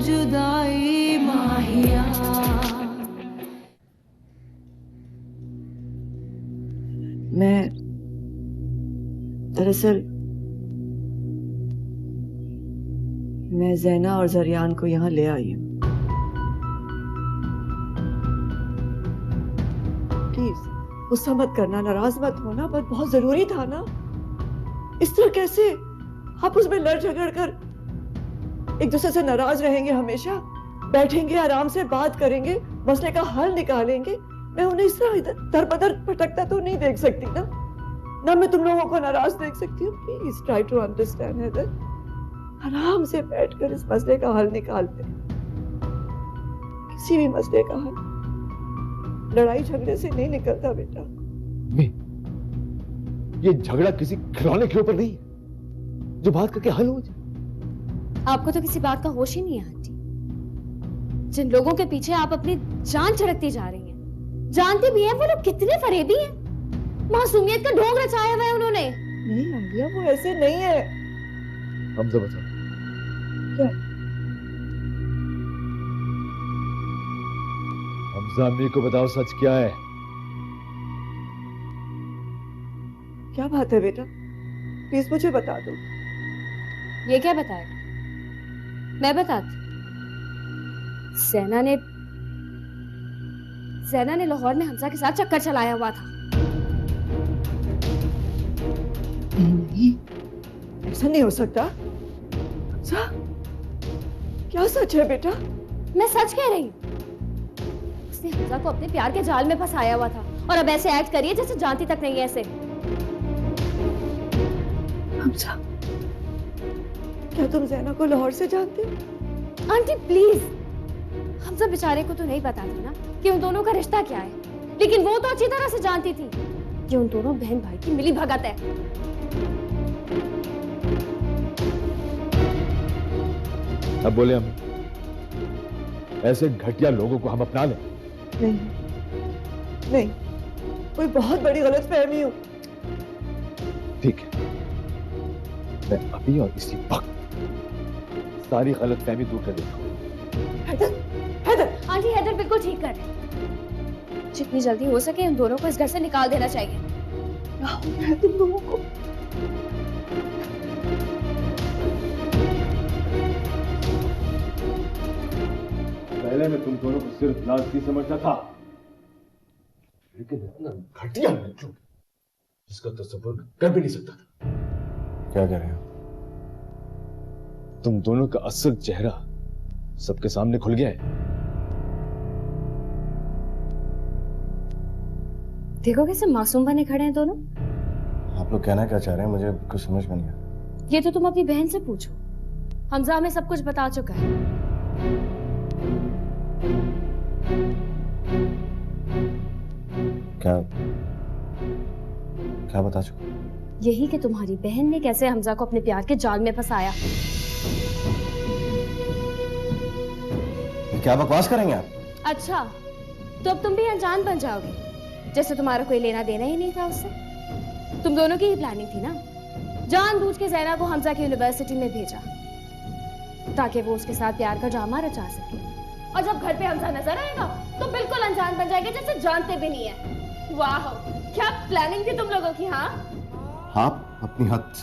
जुदाई माहिया। मैं दरअसल मैं ज़ैना और ज़रियान को यहाँ ले आई हूँ। प्लीज गुस्सा मत करना, नाराज मत होना, बट बहुत जरूरी था ना। इस तरह कैसे आप उसमें लड़ झगड़ कर एक दूसरे से नाराज रहेंगे? हमेशा बैठेंगे, आराम से बात करेंगे, मसले का हल निकालेंगे। मैं उन्हें इस तरह इधर दर बदर भटकता तो नहीं देख सकती ना मैं तुम लोगों को नाराज देख सकती हूँ। Please try to understand Haider. आराम से बैठकर इस मसले का हल निकालते हैं। किसी भी मसले का हल लड़ाई झगड़े से नहीं निकलता बेटा। ये झगड़ा किसी खिलौने के ऊपर नहीं है जो बात करके हल हो जाए। आपको तो किसी बात का होश ही नहीं है आंटी। जिन लोगों के पीछे आप अपनी जान छिड़कती जा रही हैं, जानती भी हैं वो लोग कितने फरेबी हैं। मासूमियत का ढोंग रचाया हुआ है उन्होंने। नहीं आलिया, वो ऐसे नहीं है। हमजा बताओ क्या? हमजा अम्मी को बताओ सच क्या है। क्या बात है बेटा, प्लीज मुझे बता दो। ये क्या बताएगा? मैं बताती। सेना ने लाहौर में हमजा के साथ चक्कर चलाया हुआ था। नहीं, ऐसा नहीं हो सकता। अच्छा, क्या सच है बेटा? मैं सच कह रही हूँ। उसने हमजा को अपने प्यार के जाल में फंसाया हुआ था और अब ऐसे एक्ट करिए जैसे जानती तक नहीं है ऐसे। हमजा, क्या तुम ज़ैना को लाहौर से जानते हो? आंटी प्लीज, हमजा बेचारे को तो नहीं पता था ना कि उन दोनों का रिश्ता क्या है, लेकिन वो तो अच्छी तरह से जानती थी कि उन दोनों बहन भाई की मिली भगत है। अब बोले हम ऐसे घटिया लोगों को हम अपना लें? नहीं नहीं, कोई बहुत बड़ी गलतफहमी हो। ठीक है, मैं अभी और इसी वक्त सारी गलतफहमी दूर कर देता हूं। हैदर, हैदर। आंटी हैदर बिल्कुल ठीक कर रहे हैं। जितनी जल्दी हो सके उन दोनों को इस घर से निकाल देना चाहिए। क्या हो गया तुम लोगों को? पहले मैं तुम दोनों को सिर्फ लालची समझता था, लेकिन इतना घटिया लड़कियों जिसका तस्वीर कर भी नहीं सकता था। क्या कह रहे हो? तुम दोनों का असल चेहरा सबके सामने खुल गया है। देखो कैसे मासूम बने खड़े हैं दोनों। आप लोग कहना क्या चाह रहे हैं? मुझे कुछ समझ में नहीं आया। ये तो तुम अपनी बहन से पूछो। हमजा हमें सब कुछ बता चुका है। क्या क्या बता चुका? यही कि तुम्हारी बहन ने कैसे हमजा को अपने प्यार के जाल में फंसाया। क्या बकवास करेंगे आप? अच्छा, तो अब तुम भी अनजान बन जाओगे, जैसे तुम्हारा कोई लेना देना ही नहीं था उससे। तुम दोनों की ही प्लानिंग थी ना। जानबूझ के ज़ैना को हमजा की यूनिवर्सिटी में भेजा ताकि वो उसके साथ प्यार का ड्रामा रचा सके, और जब घर पे हमजा नजर आएगा तो बिल्कुल अनजान बन जाएंगे जैसे जानते भी नहीं है। वाह, क्या प्लानिंग थी तुम लोगों की। हाँ, आप अपनी हद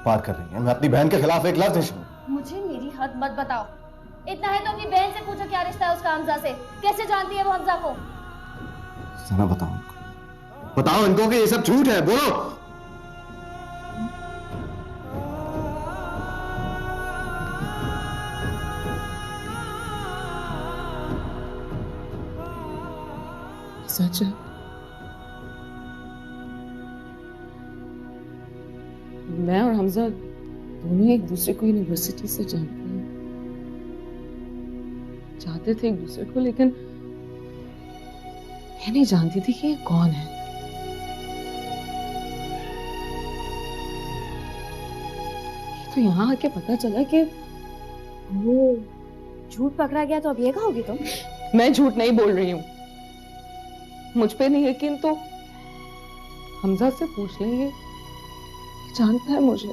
पार कर रही हैं। मैं अपनी बहन के खिलाफ एक लफ्ज़ नहीं। मुझे मेरी हद मत बताओ। इतना है तो अपनी बहन से पूछो क्या रिश्ता है उसका हमजा से। कैसे जानती है वो हमजा को? सना बताओ इनको, बताओ इनको कि ये सब झूठ है। बोलो। सच है। मैं और हमजा दोनों एक दूसरे को यूनिवर्सिटी से जानते हैं, चाहते थे एक दूसरे को, लेकिन मैं नहीं जानती थी कि ये कौन है। ये तो यहाँ आके पता चला कि वो झूठ पकड़ा गया। तो अब ये कहोगी तुम? मैं झूठ नहीं बोल रही हूँ। मुझ पे नहीं यकीन तो हमजा से पूछ लेंगे, जानता है मुझे।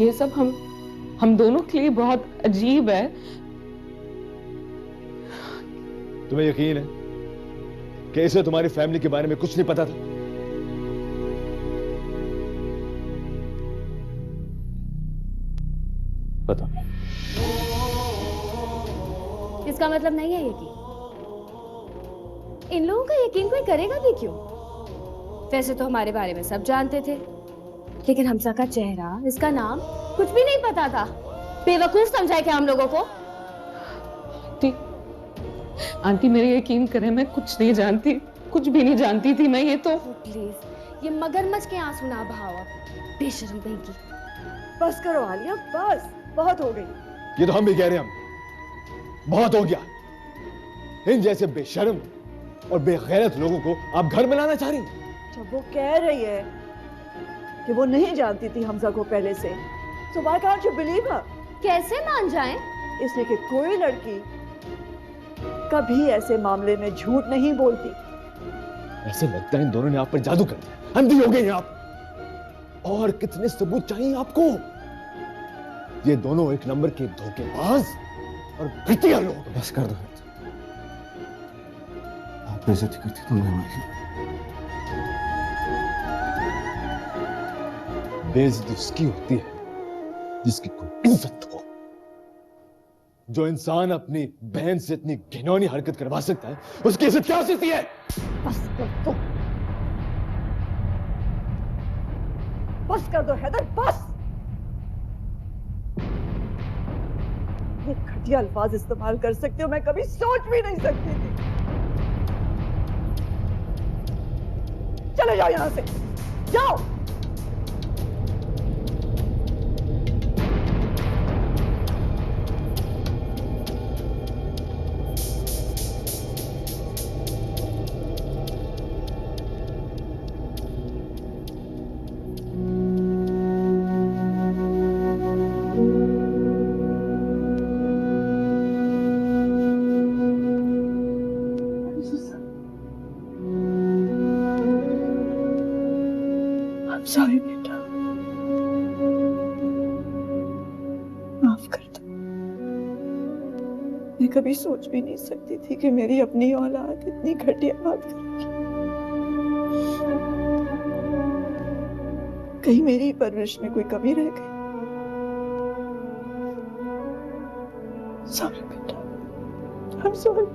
ये सब हम हम दोनों के लिए बहुत अजीब है। तुम्हें यकीन है कि इसे तुम्हारी फैमिली के बारे में कुछ नहीं पता था? बता। इसका मतलब नहीं है यकीन। इन लोगों का यकीन कोई करेगा भी क्यों? वैसे तो हमारे बारे में सब जानते थे, लेकिन हमसा का चेहरा, इसका नाम कुछ भी नहीं पता था। बेवकूफ समझा क्या हम लोगों को? आंटी, आंटी मेरे यकीन करें, मैं कुछ नहीं जानती, कुछ भी नहीं जानती थी मैं। ये तो प्लीज ये मगरमच्छ के आंसू ना बहाओ, बेशर्म कहीं की। बस करो आलिया, बस बहुत हो गई। ये तो हम भी कह रहे हैं, हम बहुत हो गया। इन जैसे बेशर्म और बेगैरत लोगों को आप घर में लाना चाह रही हैं? जब वो कह रही है कि वो नहीं जानती थी हमजा को पहले से, so why can't you believe her? कैसे मान जाएं? इसलिए कि कोई लड़की कभी ऐसे मामले में झूठ नहीं बोलती। ऐसे लगता है इन दोनों ने आप पर जादू कर दिया, अंधी हो गई हैं आप। और कितने सबूत चाहिए आपको? ये दोनों एक नंबर के धोखेबाज और घटिया लोग। बस कर दो, आप बेइज्जती करती तुमने हमारी। बेइज्जती उसकी होती है जिसकी कोई इज्जत हो। जो इंसान अपनी बहन से इतनी घिनौनी हरकत करवा सकता है, उसकी इज्जत क्या हो सकती है? बस कर दो हैदर, बस। ये घटिया अल्फाज इस्तेमाल कर सकते हो, मैं कभी सोच भी नहीं सकती थी। चले जाओ यहां से, जाओ। सॉरी बेटा, माफ कर दो। मैं कभी सोच भी नहीं सकती थी कि मेरी अपनी औलाद इतनी घटिया बात करेगी। कहीं मेरी परवरिश में कोई कमी रह गई? सॉरी बेटा, आई एम सॉरी।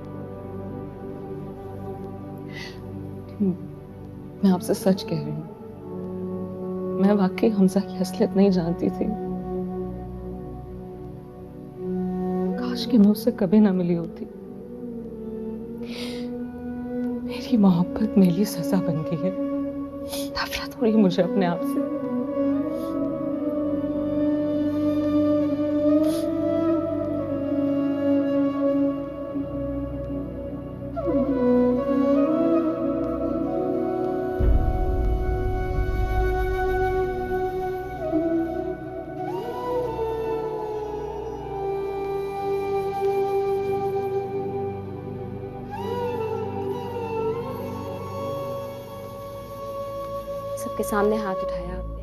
मैं आपसे सच कह रही हूँ, मैं वाकई हमजा की असलियत नहीं जानती थी। काश कि मैं उससे कभी ना मिली होती। मेरी मोहब्बत मेरे लिए सजा बन गई है। नफरत हो रही है मुझे अपने आप से। सबके सामने हाथ उठाया आपने,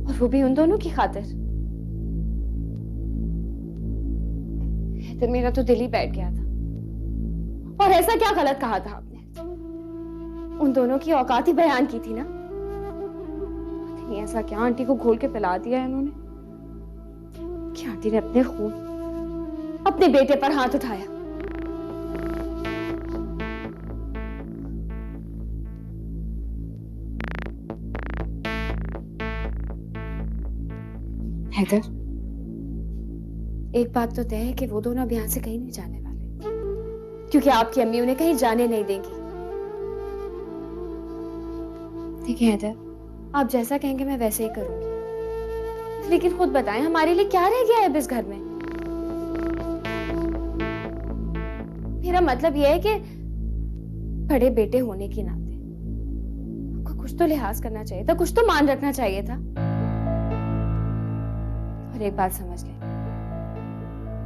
और वो भी उन दोनों की खातिर। तो मेरा तो दिल ही बैठ गया था। और ऐसा क्या गलत कहा था आपने? उन दोनों की औकात ही बयान की थी ना। नहीं, ऐसा क्या आंटी को घोल के पिला दिया है इन्होंने कि आंटी ने अपने खून, अपने बेटे पर हाथ उठाया। हैदर, एक बात तो तय है कि वो दोनों अब यहां से कहीं नहीं जाने वाले, क्योंकि आपकी अम्मी उन्हें कहीं जाने नहीं देंगी। ठीक है हैदर, आप जैसा कहेंगे मैं वैसे ही करूंगी। लेकिन खुद बताएं, हमारे लिए क्या रह गया है अब इस घर में? मेरा मतलब यह है कि बड़े बेटे होने के नाते आपको कुछ तो लिहाज करना चाहिए था, कुछ तो मान रखना चाहिए था। और एक बात समझ ले,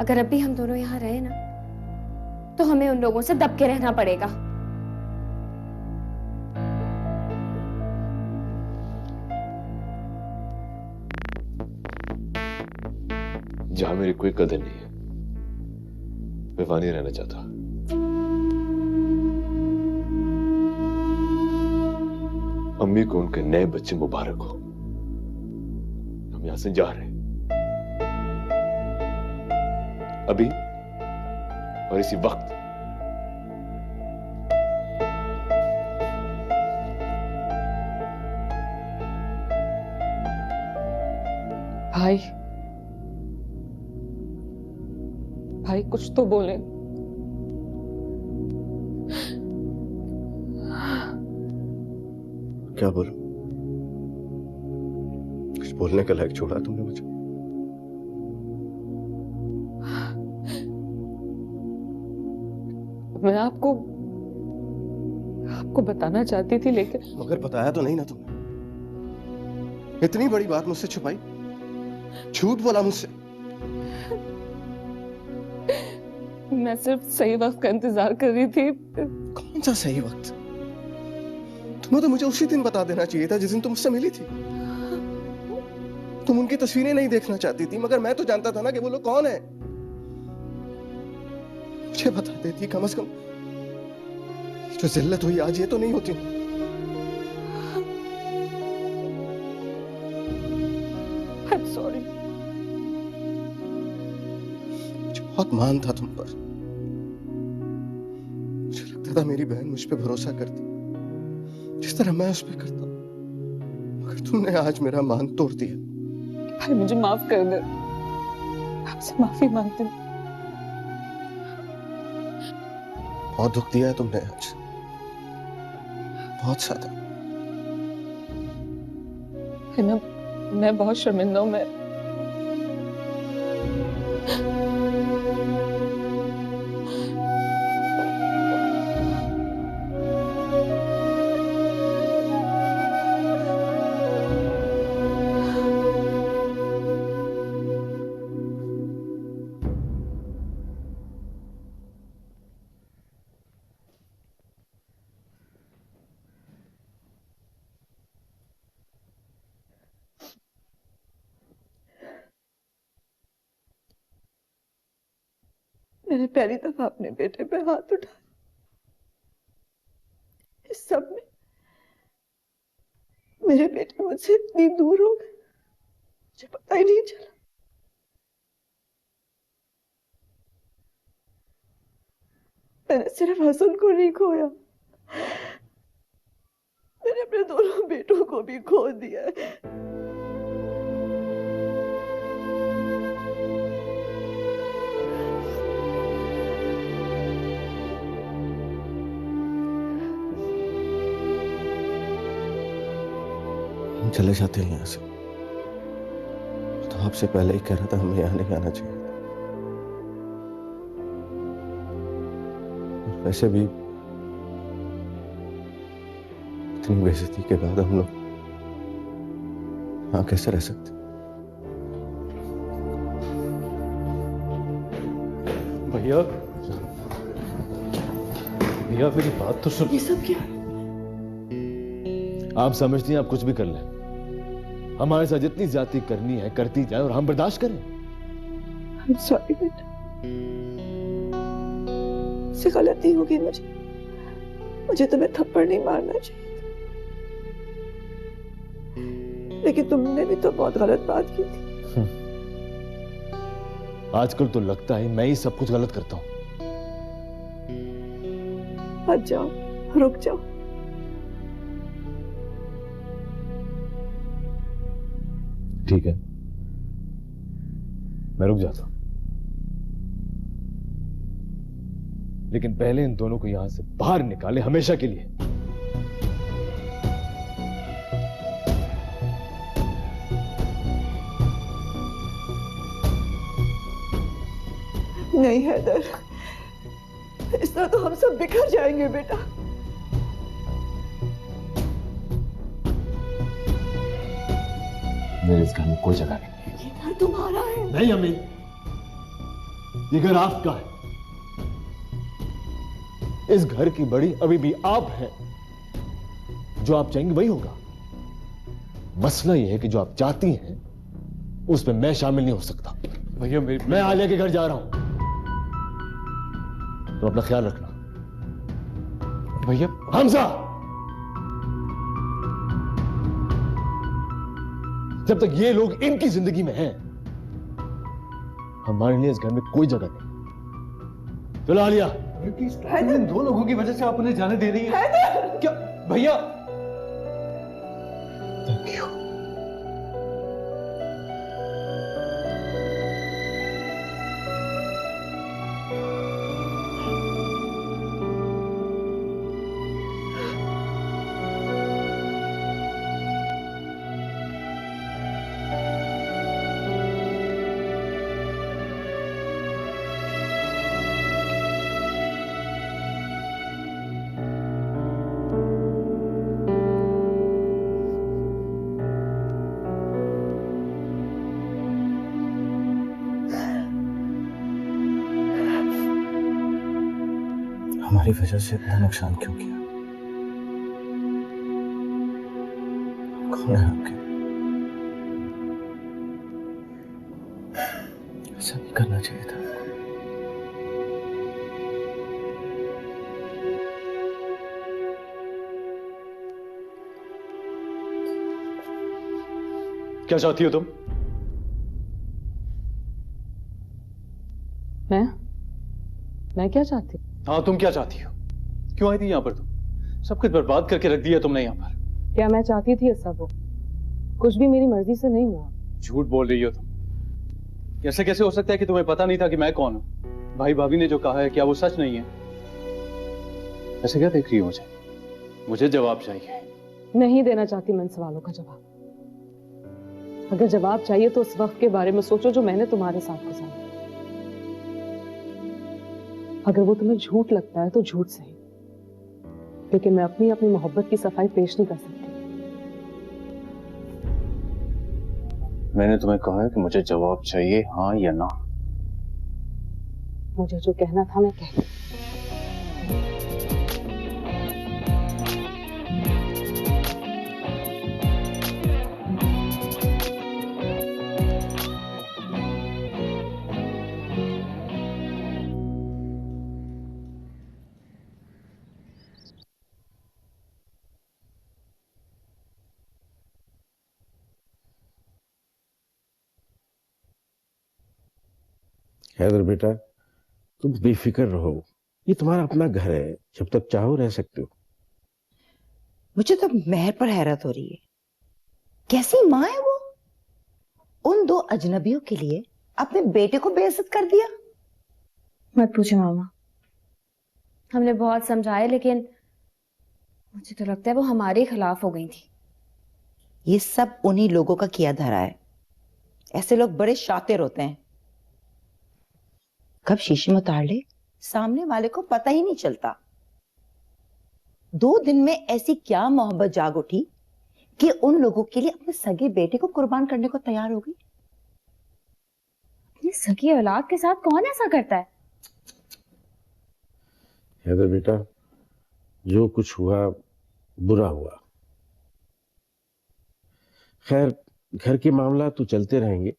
अगर अब भी हम दोनों यहां रहे ना, तो हमें उन लोगों से दब के रहना पड़ेगा। जहां मेरी कोई कदर नहीं है, मैं वहां नहीं रहना चाहता। अम्मी को उनके नए बच्चे मुबारक हो। हम यहां से जा रहे हैं अभी और इसी वक्त। भाई, भाई कुछ तो बोले। क्या बोलूं? कुछ बोलने का लायक छोड़ा तुमने मुझे। मैं आपको बताना चाहती थी, लेकिन मगर बताया तो नहीं ना तुमने। इतनी बड़ी बात मुझसे छुपाई, झूठ बोला मुझसे। मैं सिर्फ सही वक्त का इंतजार कर रही थी। कौन सा सही वक्त? तुम्हें तो मुझे उसी दिन बता देना चाहिए था जिस दिन तुम मुझसे मिली थी। तुम उनकी तस्वीरें नहीं देखना चाहती थी, मगर मैं तो जानता था ना कि वो लोग कौन है। मुझे बता देती कम से कम। जो जिल्लत हुई आज, ये तो नहीं होती। I'm sorry। मुझे बहुत मान था तुम पर। मुझे लगता था मेरी बहन मुझ पे भरोसा करती जिस तरह मैं उस पर करता, मगर तुमने आज मेरा मान तोड़ दिया। भाई मुझे माफ कर दे, आपसे माफी मांगती हूँ। बहुत दुख दिया है तुमने आज, बहुत ज्यादा। मैं बहुत शर्मिंदा हूँ। मैं मैंने पहली दफा अपने बेटे पे हाथ उठाया। इस सब में मेरे बेटे मुझसे इतनी दूर हो गए, मुझे पता ही नहीं चला। मैंने सिर्फ हसन को नहीं खोया, मैंने अपने दोनों बेटों को भी खो दिया है। हम चले जाते हैं यहाँ से। तो आपसे पहले ही कह रहा था हमें यहाँ नहीं आना चाहिए। और वैसे भी इतनी बेइज्जती के बाद हम लोग यहाँ कैसे रह सकते? भैया, भैया मेरी बात तो सुन। ये सब क्या है? आप समझती हैं आप कुछ भी कर लें, हमारे साथ जितनी ज्यादती करनी है करती जाए और हम बर्दाश्त करें। I'm sorry बेटा, से गलती होगी मुझे तुम्हें थप्पड़ नहीं मारना चाहिए, लेकिन तुमने भी तो बहुत गलत बात की थी। आजकल तो लगता है मैं ही सब कुछ गलत करता हूं। मत जाओ, रुक जाओ। ठीक है, मैं रुक जाता हूं, लेकिन पहले इन दोनों को यहां से बाहर निकाले हमेशा के लिए। नहीं हैदर, इस तरह तो हम सब बिखर जाएंगे बेटा। मेरे इस घर में कोई जगह नहीं। ये घर तुम्हारा है। नहीं अम्मी, ये घर आपका है। इस घर की बड़ी अभी भी आप हैं। जो आप चाहेंगे वही होगा। मसला यह है कि जो आप चाहती हैं उसमें मैं शामिल नहीं हो सकता। भैया मैं आलिया के घर जा रहा हूं, तो अपना ख्याल रखना। भैया हमजा, जब तक ये लोग इनकी जिंदगी में हैं, हमारे लिए इस घर में कोई जगह नहीं। चलो आलिया। इन दो लोगों की वजह से आप उन्हें जाने दे रही हैं क्या? भैया थैंक यू। हमारी वजह से इतना नुकसान क्यों किया? कौन है आपके? ऐसा नहीं करना चाहिए था। क्या चाहती हो तुम? मैं क्या चाहती हूँ? हाँ, तुम क्या चाहती हो? क्यों आई थी यहां पर तुम? सब कुछ बर्बाद करके रख दिया तुमने यहां पर। क्या मैं चाहती थी ऐसा? वो कुछ भी मेरी मर्जी से नहीं हुआ। झूठ बोल रही हो तुम। ऐसे कैसे हो सकता है कि तुम्हें पता नहीं था कि मैं कौन हूं? भाई भाभी ने जो कहा है क्या वो सच नहीं है? ऐसे क्या देख रही हो मुझे? मुझे जवाब चाहिए। नहीं देना चाहती मैं इन सवालों का जवाब। अगर जवाब चाहिए तो उस वक्त के बारे में सोचो जो मैंने तुम्हारे साथ गुजारा। अगर वो तुम्हें झूठ लगता है तो झूठ सही, लेकिन मैं अपनी मोहब्बत की सफाई पेश नहीं कर सकती। मैंने तुम्हें कहा है कि मुझे जवाब चाहिए, हाँ या ना। मुझे जो कहना था मैं कह दी। हैदर बेटा, तुम बेफिक्र रहो, ये तुम्हारा अपना घर है, जब तक चाहो रह सकते हो। मुझे तो मेहर पर हैरत हो रही है। कैसी माँ है वो? उन दो अजनबियों के लिए अपने बेटे को बेइज्जत कर दिया। मत पूछो मामा, हमने बहुत समझाया लेकिन मुझे तो लगता है वो हमारे खिलाफ हो गई थी। ये सब उन्हीं लोगों का किया धरा है। ऐसे लोग बड़े शातिर होते हैं। कब शीशे में उतार ले, सामने वाले को पता ही नहीं चलता। 2 दिन में ऐसी क्या मोहब्बत जाग उठी कि उन लोगों के लिए अपने सगे बेटे को कुर्बान करने को तैयार हो गई। अपनी सगी औलाद के साथ कौन ऐसा करता है? हैदर बेटा, जो कुछ हुआ बुरा हुआ। खैर, घर के मामला तो चलते रहेंगे,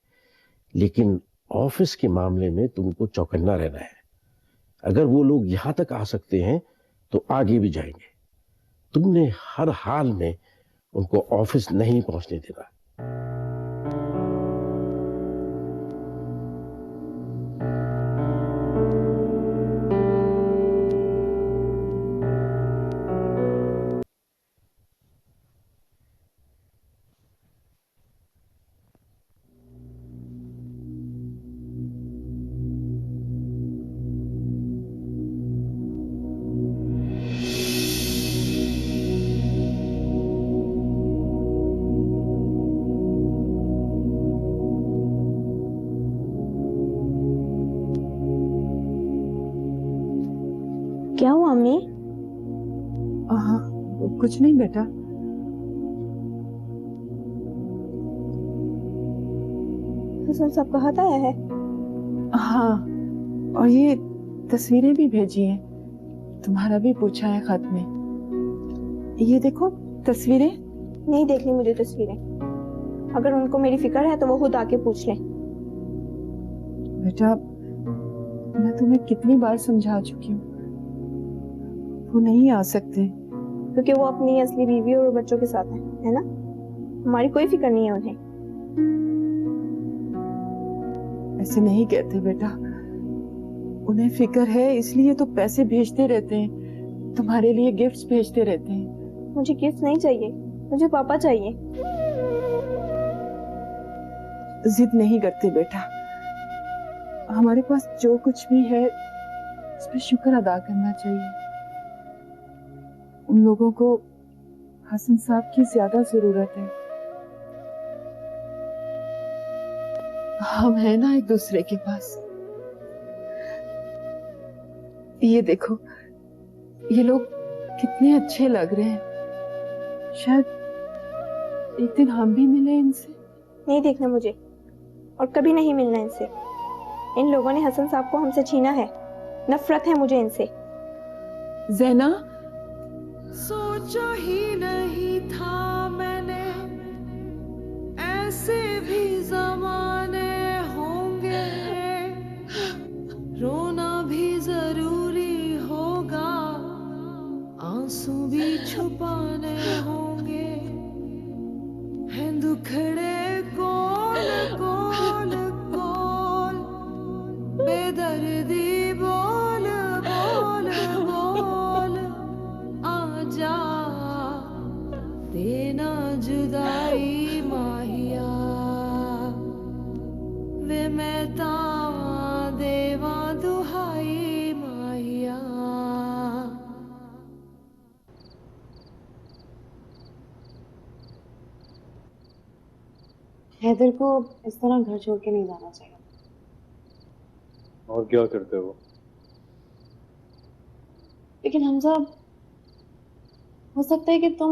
लेकिन ऑफिस के मामले में तुमको चौकन्ना रहना है। अगर वो लोग यहां तक आ सकते हैं तो आगे भी जाएंगे। तुमने हर हाल में उनको ऑफिस नहीं पहुंचने देना। क्या हुआ अम्मी? हाँ, कुछ नहीं बेटा। हसन सबका खत आया है? हाँ, और ये तस्वीरें भी भेजी हैं। तुम्हारा भी पूछा है खत में। ये देखो तस्वीरें। नहीं देखनी मुझे तस्वीरें। अगर उनको मेरी फिक्र है तो वो खुद आके पूछ लें। बेटा, मैं तुम्हें कितनी बार समझा चुकी हूँ, वो नहीं आ सकते। क्योंकि वो अपनी असली बीवी और बच्चों के साथ है ना? हमारी कोई फिक्र नहीं है उन्हें। ऐसे नहीं कहते बेटा, उन्हें फिक्र है इसलिए तो पैसे भेजते रहते हैं, तुम्हारे लिए गिफ्ट्स भेजते रहते हैं। मुझे गिफ्ट नहीं चाहिए, मुझे पापा चाहिए। जिद नहीं करते बेटा, हमारे पास जो कुछ भी है उस पर शुक्र अदा करना चाहिए। उन लोगों को हसन साहब की ज्यादा जरूरत है। हम हैं ना एक दूसरे के पास। ये देखो, ये लोग कितने अच्छे लग रहे हैं। शायद एक दिन हम भी मिले इनसे। नहीं देखना मुझे, और कभी नहीं मिलना इनसे। इन लोगों ने हसन साहब को हमसे छीना है। नफरत है मुझे इनसे। ज़ैना, सोचा ही नहीं था मैंने ऐसे भी जमाने होंगे, रोना भी जरूरी होगा, आंसू भी छुपाने होंगे, हैं दुखड़े कोल कोल कोल, बेदर्दी बोल बोल बोल, आजा देना जुदाई माहिया, वे मैं तावा देवा दुहाई माहिया। हैदर को इस तरह घर छोड़ के नहीं जाना चाहिए। और क्या करते हो? लेकिन हमजा, हो सकता है कि तुम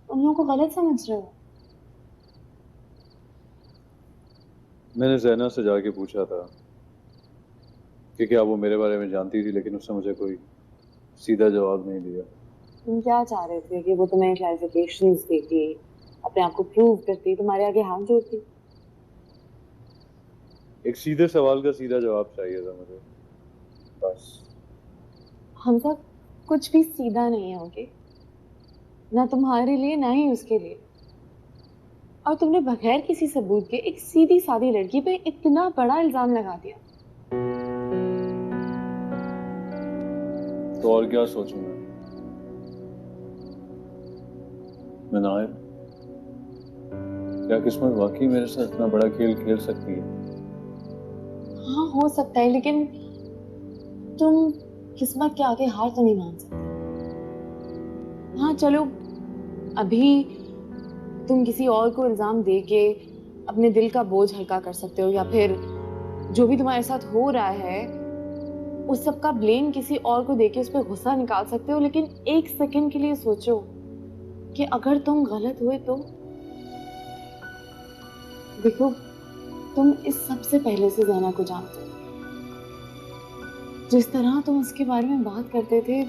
उन लोगों को गलत समझ रहे हो। मैंने ज़ैना से जाके पूछा था कि क्या वो मेरे बारे में जानती थी, लेकिन उसने मुझे कोई सीधा जवाब नहीं दिया। तुम क्या चाह रहे थे कि वो तुम्हें क्लैरिफिकेशंस देती, अपने आप को प्रूव करती, तुम्हारे आगे हाथ जोड़ती? एक सीधे सवाल का सीधा जवाब चाहिए था मुझे, बस। हमजा, कुछ भी सीधा नहीं है, ओके? ना तुम्हारे लिए ना ही उसके लिए। और तुमने बगैर किसी सबूत के एक सीधी सादी लड़की पे इतना बड़ा इल्जाम लगा दिया। तो और क्या सोचूं मैं नाहिद? क्या किस्मत वाकई मेरे साथ इतना बड़ा खेल खेल सकती है? हाँ, हो सकता है, लेकिन तुम किस्मत के आगे हार तो नहीं मान सकते। हाँ चलो, अभी तुम किसी और को इल्जाम दे के अपने दिल का बोझ हल्का कर सकते हो, या फिर जो भी तुम्हारे साथ हो रहा है उस सब का ब्लेम किसी और को देके उस पर गुस्सा निकाल सकते हो। लेकिन एक सेकंड के लिए सोचो कि अगर तुम गलत हुए तो? देखो, तुम इस सबसे पहले से ज़ैना को जानते हो। जिस तरह तुम उसके बारे में बात करते थे,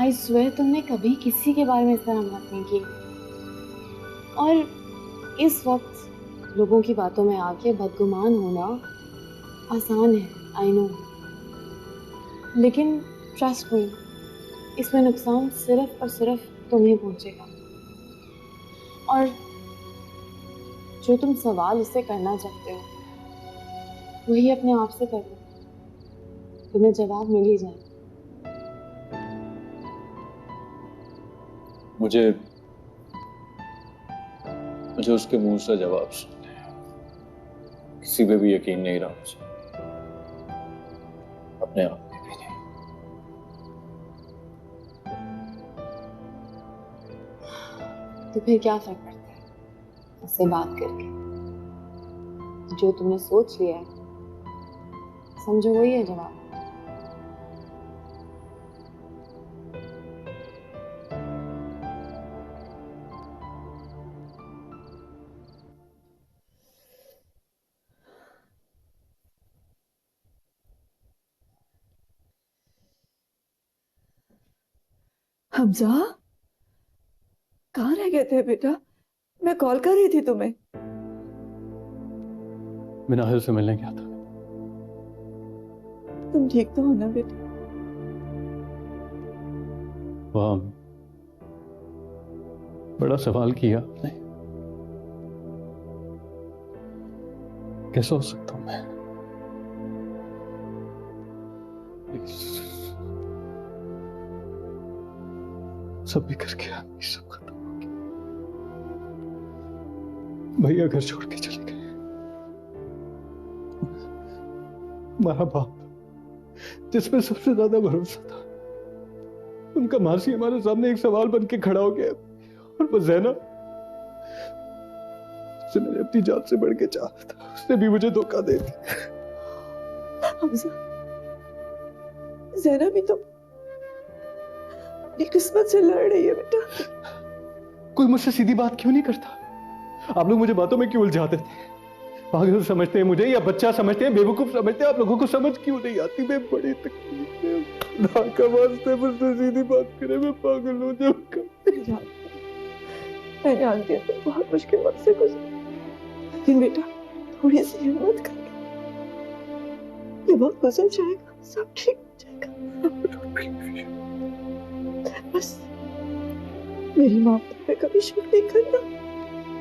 आई स्वेयर तुमने कभी किसी के बारे में इस तरह बात नहीं की। और इस वक्त लोगों की बातों में आके बदगुमान होना आसान है, आई नो, लेकिन ट्रस्ट मी, इसमें नुकसान सिर्फ और सिर्फ तुम्हें पहुंचेगा। और जो तुम सवाल उससे करना चाहते हो वही अपने आप से कर लो, तुम्हें जवाब मिल ही जाए। मुझे उसके मुंह से जवाब सुनना है। किसी पे भी यकीन नहीं रहा मुझे, अपने आप पे भी नहीं। तो फिर क्या फर्क पड़ता है उससे बात करके? जो तुमने सोच लिया है समझो वही है जवाब। हमजा, कहाँ रह गए थे बेटा? मैं कॉल कर रही थी तुम्हें। मैं नाहिल से मिलने गया था। तुम ठीक तो हो ना बेटा? वाह, बड़ा सवाल किया आपने। कैसा हो सकता हूं मैं? सब बिखर गया, सब खत्म हो गया। भैया घर छोड़ के चले गए। हमारा बाप, जिसमें सबसे ज्यादा भरोसा था, उनका मासी हमारे सामने एक सवाल बन के खड़ा हो गया। और वो जैनब, जिसे मैंने अपनी जान से बढ़ के चाहा था, उसने भी मुझे धोखा दे दिया। हमजा, ज़ैनब भी तो अपनी किस्मत से लड़ रही है बेटा। कोई मुझसे सीधी बात क्यों नहीं करता? आप लोग मुझे बातों में क्यों उलझाते थे? पागल समझते हैं मुझे या बच्चा समझते हैं, बेवकूफ समझते हैं? आप लोगों को समझ क्यों नहीं आती? मैं बड़ी तकलीफ में, खुदा का वास्ते मुझसे सीधी बात करे, मैं पागल हो जाऊंगा। मैं जानती हूँ तुम बहुत मुश्किल वक्त से गुजरे, लेकिन बेटा थोड़ी सी हिम्मत कर, ये वक्त गुजर जाएगा, सब ठीक हो जाएगा। बस मेरी माँ पे कभी शक नहीं करना।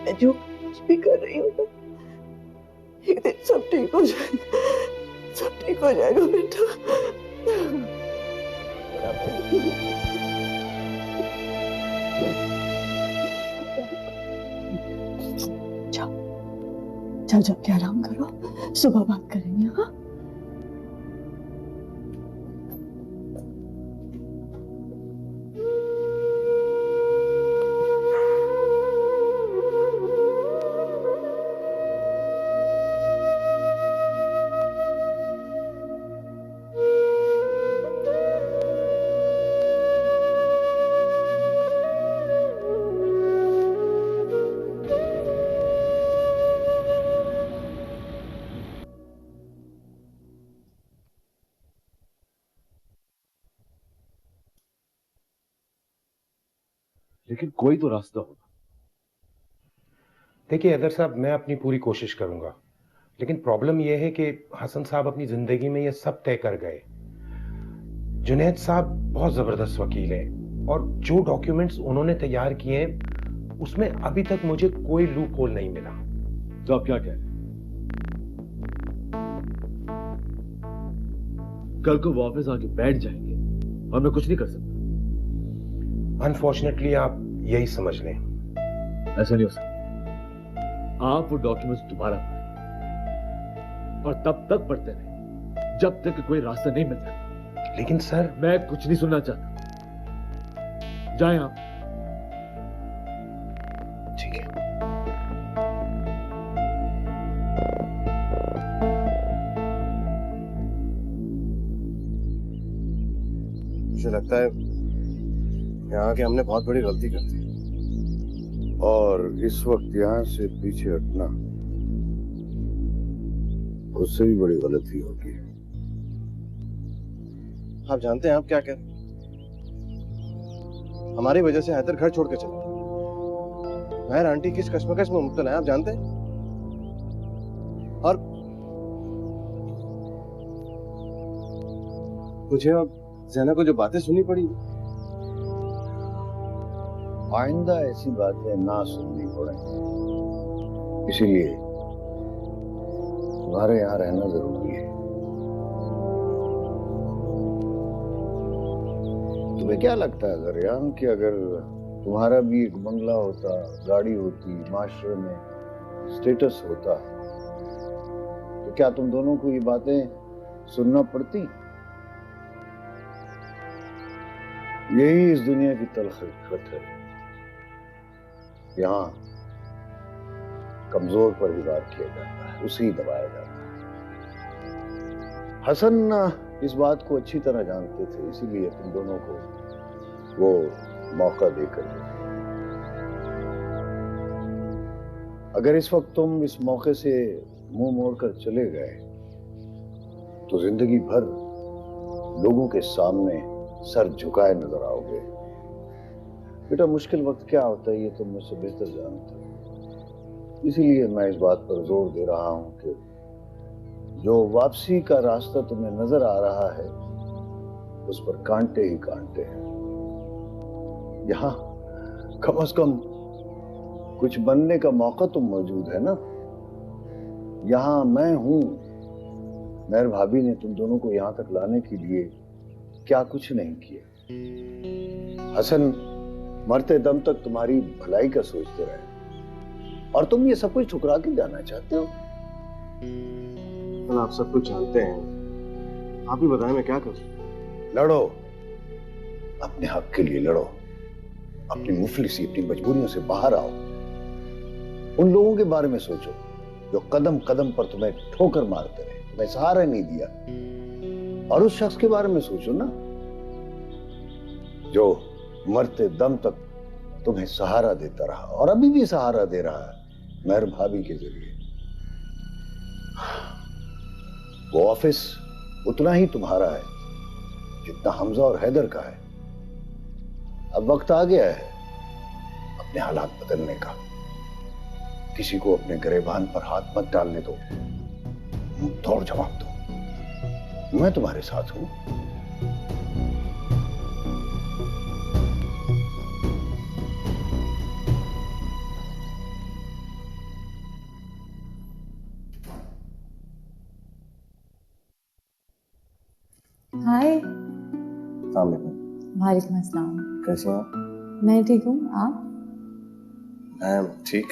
मैं जो कुछ भी कर रही हूँ ना, एक दिन सब ठीक हो जाएगा, सब ठीक हो जाएगा बेटा। जाओ जाओ जाके आराम करो, सुबह बात करेंगे। हाँ लेकिन कोई तो रास्ता होगा। देखिए अदर साहब, मैं अपनी पूरी कोशिश करूंगा, लेकिन प्रॉब्लम यह है कि हसन साहब अपनी जिंदगी में ये सब तय कर गए। जुनैद साहब बहुत जबरदस्त वकील हैं और जो डॉक्यूमेंट्स उन्होंने तैयार किए हैं उसमें अभी तक मुझे कोई लूप होल नहीं मिला। तो आप क्या कह रहे हैं? कल को वो ऑफिस आके बैठ जाएंगे और मैं कुछ नहीं कर सकता? अनफॉर्चुनेटली आप यही समझ लें। ऐसा नहीं हो सकता। आप वो डॉक्यूमेंट्स दोबारा पढ़ें और तब तक पढ़ते रहें जब तक कि कोई रास्ता नहीं मिल जाता। लेकिन सर, मैं कुछ नहीं सुनना चाहता। जाएं आप। ठीक है। मुझे लगता है यहाँ के हमने बहुत बड़ी गलती कर दी, और इस वक्त यहाँ से पीछे हटना उससे भी बड़ी गलती होगी। आप जानते हैं आप क्या कह रहे हैं? हमारी वजह से हैदर घर छोड़ के चला गया। महर आंटी किस कश्मकश में मुब्तला है आप जानते हैं? और मुझे अब ज़ैनब को जो बातें सुननी पड़ी, आइंदा ऐसी बातें ना सुननी पड़े, इसीलिए तुम्हारे यहाँ रहना जरूरी है। तुम्हें क्या लगता है गरियान कि अगर तुम्हारा भी एक बंगला होता, गाड़ी होती, माशरे में स्टेटस होता, तो क्या तुम दोनों को ये बातें सुनना पड़ती? यही इस दुनिया की तल्ख हकीकत है। यहाँ कमजोर पर ही वार किया जाता है, उसे ही दबाया जाता है। हसन इस बात को अच्छी तरह जानते थे, इसीलिए तुम दोनों को वो मौका देकर गए। अगर इस वक्त तुम इस मौके से मुंह मोड़कर चले गए तो जिंदगी भर लोगों के सामने सर झुकाए नजर आओगे। बेटा, मुश्किल वक्त क्या होता है ये तुम मुझसे बेहतर जानते हो, इसीलिए मैं इस बात पर जोर दे रहा हूं कि जो वापसी का रास्ता तुम्हें नजर आ रहा है उस पर कांटे ही कांटे हैं। यहाँ कम से कम कुछ बनने का मौका तो मौजूद है ना। यहाँ मैं हूं। मेहर भाभी ने तुम दोनों को यहाँ तक लाने के लिए क्या कुछ नहीं किया। हसन मरते दम तक तुम्हारी भलाई का सोचते रहे और तुम ये सब कुछ ठुकरा के जाना चाहते हो। आप सब कुछ जानते हैं, आप ही बताएं मैं क्या करूं। लड़ो, अपने हक के लिए लड़ो। अपनी मुफलिसी, अपनी मजबूरियों से बाहर आओ। उन लोगों के बारे में सोचो जो कदम कदम पर तुम्हें ठोकर मारते रहे, तुम्हें सहारा नहीं दिया। और उस शख्स के बारे में सोचो ना जो मरते दम तक तुम्हें सहारा देता रहा और अभी भी सहारा दे रहा है मेहर भाभी के जरिए। वो ऑफिस उतना ही तुम्हारा है जितना हमजा और हैदर का है। अब वक्त आ गया है अपने हालात बदलने का। किसी को अपने गिरेबान पर हाथ मत डालने दो, तोड़ जवाब दो। मैं तुम्हारे साथ हूं। हाय। वालेकुम। वालेकुम अस्सलाम। कैसे हैं आप? मैं ठीक हूँ, आप? मैं ठीक।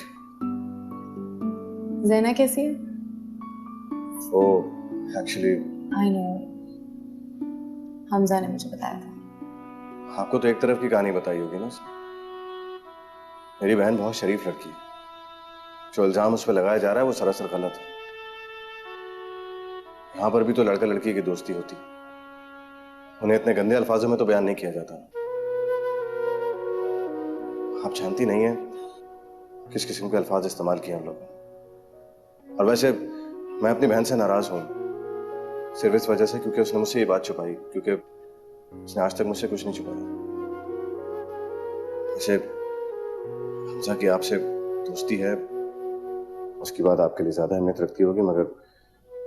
ज़ैना कैसी है? वो एक्चुअली आई नो, हमजा ने मुझे बताया था। आपको तो एक तरफ की कहानी बताई होगी ना उसने। मेरी बहन बहुत शरीफ लड़की है। जो इल्जाम उस पर लगाया जा रहा है वो सरासर गलत है। यहाँ पर भी तो लड़का लड़की की दोस्ती होती है, उन्हें इतने गंदे अल्फाजों में तो बयान नहीं किया जाता। आप जानती नहीं है किस किस्म के अल्फाज इस्तेमाल किए हम लोगों ने। और वैसे मैं अपनी बहन से नाराज हूं सिर्फ इस वजह से क्योंकि उसने मुझसे ये बात छुपाई, क्योंकि उसने आज तक मुझसे कुछ नहीं छुपाया। वैसे हमजा की आपसे दोस्ती है, उसकी बात आपके लिए ज्यादा अहमियत रखती होगी, मगर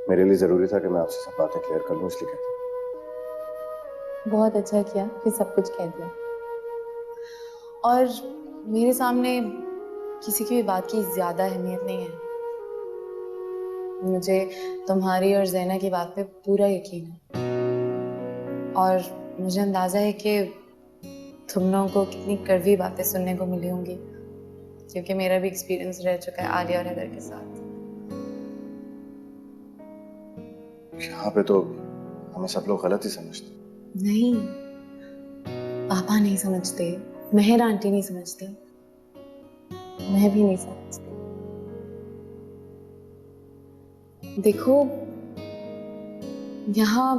मेरे लिए जरूरी था कि मैं आपसे सब बातें क्लियर कर लूं, इसलिए कहता हूं। बहुत अच्छा किया कि सब कुछ कह दिया और मेरे सामने किसी की भी बात की ज्यादा अहमियत नहीं है। मुझे तुम्हारी और ज़ैना की बात पे पूरा यकीन है और मुझे अंदाजा है कि तुम लोगों को कितनी कड़वी बातें सुनने को मिली होंगी, क्योंकि मेरा भी एक्सपीरियंस रह चुका है आलिया और हैदर के साथ। यहाँ पे तो हमें सब लोग गलत ही समझते। नहीं, पापा नहीं समझते, मेहर आंटी नहीं समझती, मैं भी नहीं समझती। देखो, यहाँ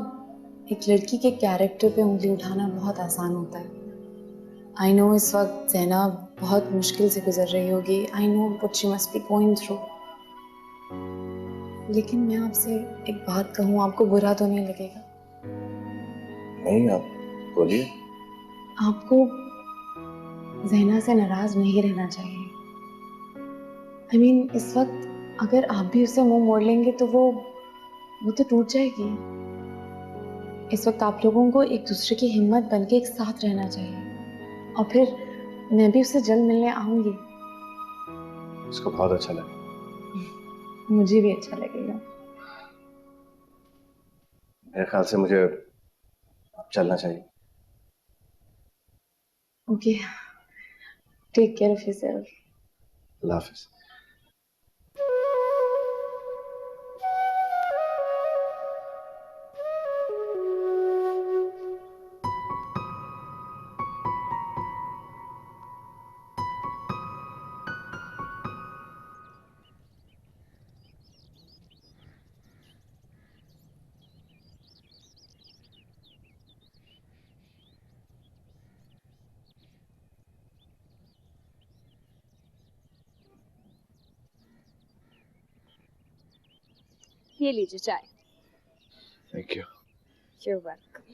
एक लड़की के कैरेक्टर पे उंगली उठाना बहुत आसान होता है। आई नो इस वक्त ज़ैना बहुत मुश्किल से गुजर रही होगी। I know what she must be going through. लेकिन मैं आपसे एक बात कहूँ, आपको बुरा तो नहीं लगेगा? नहीं, आप बोलिए। आपको ज़ैना से नाराज नहीं रहना चाहिए। आई मीन इस वक्त अगर आप भी उससे मुंह मोड़ लेंगे तो वो तो टूट जाएगी। इस वक्त आप लोगों को एक दूसरे की हिम्मत बन के एक साथ रहना चाहिए और फिर मैं भी उससे जल्द मिलने आऊंगी। इसको बहुत अच्छा लगा। मुझे भी अच्छा लगेगा। मेरे ख्याल से मुझे अब चलना चाहिए। Okay, take care of yourself. अल्लाह हाफिज। ये लीजिए चाय। Thank you. You're welcome.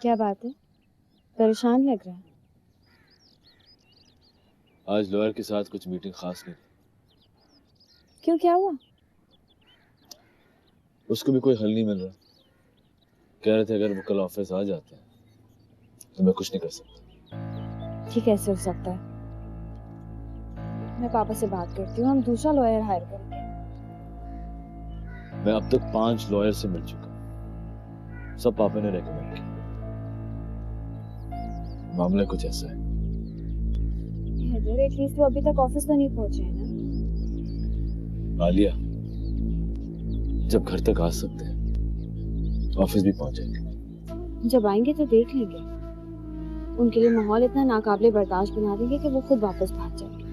क्या बात है, परेशान लग रहा है? आज लॉयर के साथ कुछ मीटिंग खास नहीं थी। क्यों, क्या हुआ? उसको भी कोई हल नहीं मिल रहा। कह रहे थे अगर वो कल ऑफिस आ जाते हैं तो मैं कुछ नहीं कर सकता। ये कैसे हो सकता है? मैं पापा से बात करती हूँ, हम दूसरा लॉयर हायर करेंगे। मैं अब तक 5 लॉयर से मिल चुका हूं। सब पापा ने रेकमेंड किया। मामला कुछ ऐसा है। हैदर, एटलीस्ट वो अभी तक ऑफिस तो नहीं पहुंचे हैं ना? आलिया, जब घर तक आ सकते हैं तो ऑफिस भी पहुंच जाएंगे। जब आएंगे तो देख लेंगे। उनके लिए माहौल इतना नाकाबिले बर्दाश्त बना देंगे कि वो खुद वापस भाग जाएंगे।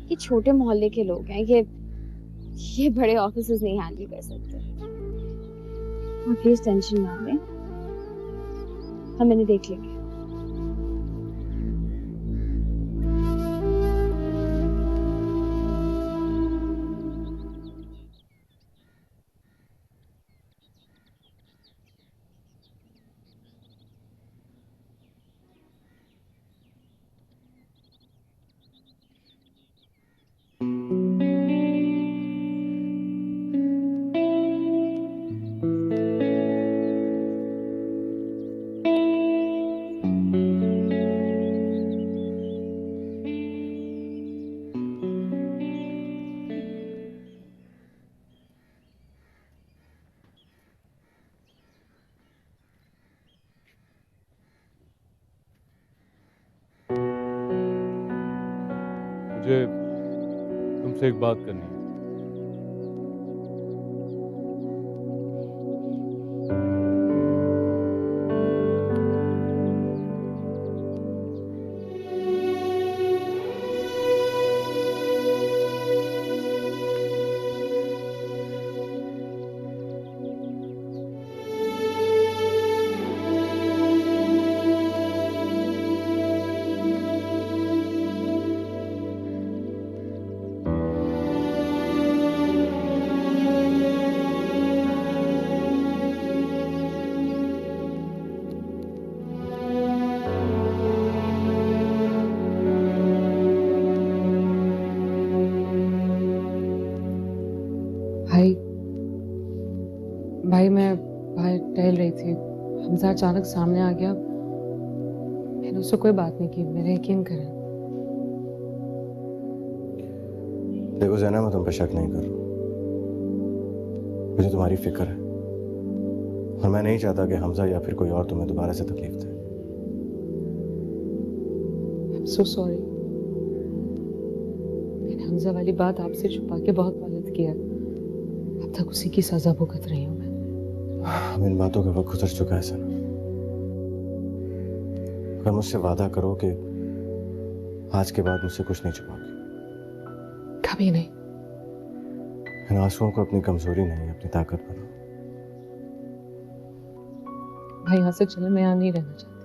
ये छोटे मोहल्ले के लोग हैं, ये बड़े ऑफिसेज नहीं हैंडल कर सकते। आप प्लीज टेंशन ना लें, हम इन्हें देख लेंगे। मुझे तुमसे एक बात करनी है। भाई मैं बाहर टहल रही थी, हमजा अचानक सामने आ गया। मैंने उससे कोई बात नहीं की, मेरा यकीन करें। देखो ज़ैना, मैं तुम पे शक नहीं कर रहा। मुझे तुम्हारी फिक्र है और मैं नहीं चाहता कि हमजा या फिर कोई और तुम्हें दोबारा से तकलीफ दे। I'm so sorry। मैंने हमजा वाली बात आपसे छुपा के बहुत गलत किया। अब तक उसी की सजा भुगत रही हूँ मैं। अब इन बातों का वक्त गुजर चुका है सना। अगर मुझसे वादा करो कि आज के बाद मुझसे कुछ नहीं छुपाओगे। कभी नहीं। इन आंसुओं को अपनी कमजोरी नहीं, अपनी ताकत बनाओ। भाई यहाँ से चले, मैं यहाँ नहीं रहना चाहती।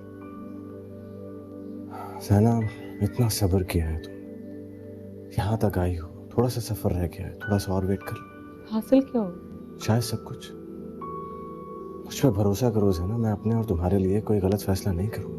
सना, इतना सब्र किया है तुम, यहाँ तक आई हो, थोड़ा सा सफर रह गया है, थोड़ा सा और वेट कर लो। हासिल क्या हो? शायद सब कुछ। मुझ पर भरोसा करो ज़ैना, मैं अपने और तुम्हारे लिए कोई गलत फैसला नहीं करूंगा।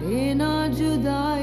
लेना जुदा